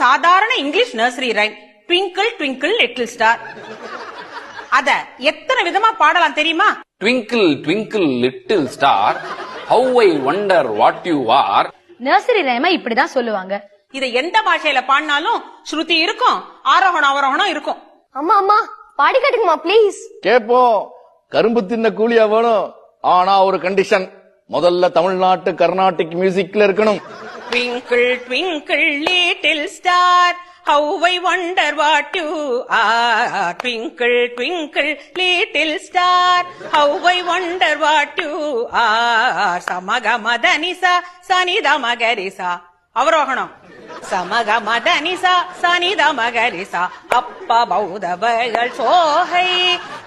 சாதாரண English nursery rhyme, twinkle twinkle little star. அத எத்தனை விதமா பாடலாம் தெரியுமா? Twinkle twinkle little star, how I wonder what you are. Nursery ரைமா இப்படிதான் சொல்லுவாங்க. இத எந்த பாஷையில பாடினாலும் ஸ்ருதி இருக்கும், ஆரோகணம் அவரோகணம் இருக்கும். அம்மா அம்மா பாடி காட்டுங்கம்மா ப்ளீஸ். கேப்போம். கரும்பு தின்ன கூலியா வேணும். ஆனா ஒரு கண்டிஷன், முதல்ல தமிழ்நாட்டு கர்நாடிக் மியூசிக்ல இருக்கணும். Twinkle twinkle little star, how I wonder what you are. Twinkle twinkle little star, how I wonder what you are. Samaga madanisa sanida magarisa. அவரோகணம். சமக மதனிசா சனித மகரிசா. அப்பா பௌதவர்கள் சோகை,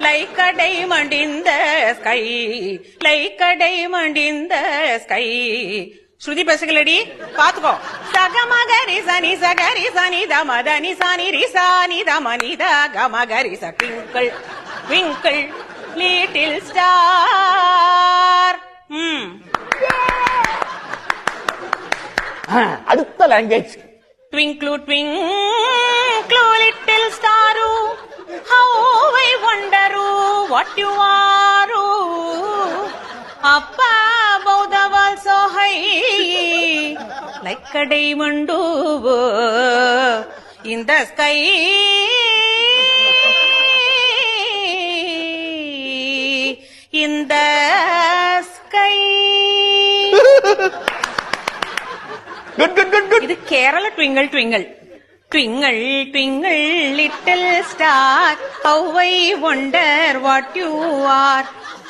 like a diamond in the sky, like a diamond in the sky. ஸ்ருதி பேசுகளடி பாத்துக்கோ. சகமகரி சனி சகரி சனி தமதனி சனி ரிசானி தமனித கமகரி ச. Twinkle twinkle little star. அடுத்த language. Twinkle twinkle little star, how I wonder what you are. அப்பா above the world so high, like a diamond in the sky, in the sky. Good, good, good, good. இது Kerala twinkle twinkle. Twinkle twinkle little star, how I wonder what you are.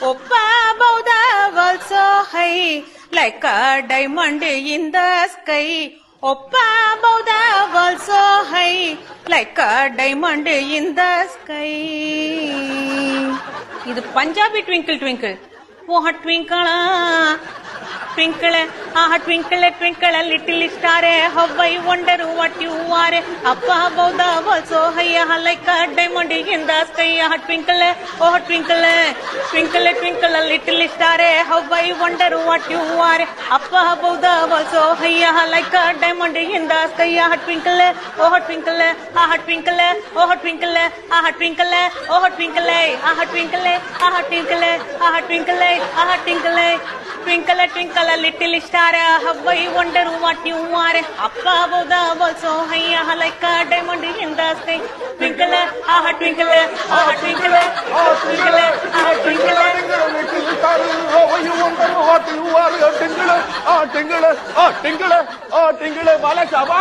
Up above the world so high, like a diamond in the sky. Up above the world so high, like a diamond in the sky. இது Punjabi twinkle twinkle. Oh twinkle twinkle, twinkle, twinkle, little star, how I wonder what you are. Up above the world so high, like a diamond in the sky. Twinkle, oh twinkle, twinkle, twinkle, little star, how I wonder what you are. Up above the world so high, like a diamond in the sky. Twinkle, oh twinkle, twinkle, oh twinkle, twinkle, oh twinkle, twinkle, twinkle, twinkle, twinkle. Twinkle, twinkle, little star, how I wonder what you are. Up above the world so high, like a diamond in the sky. Twinkle, twinkle, twinkle, twinkle, twinkle. Little star, how you wonder what you are. Tingle, tingle, tingle, tingle, Bala Shaba.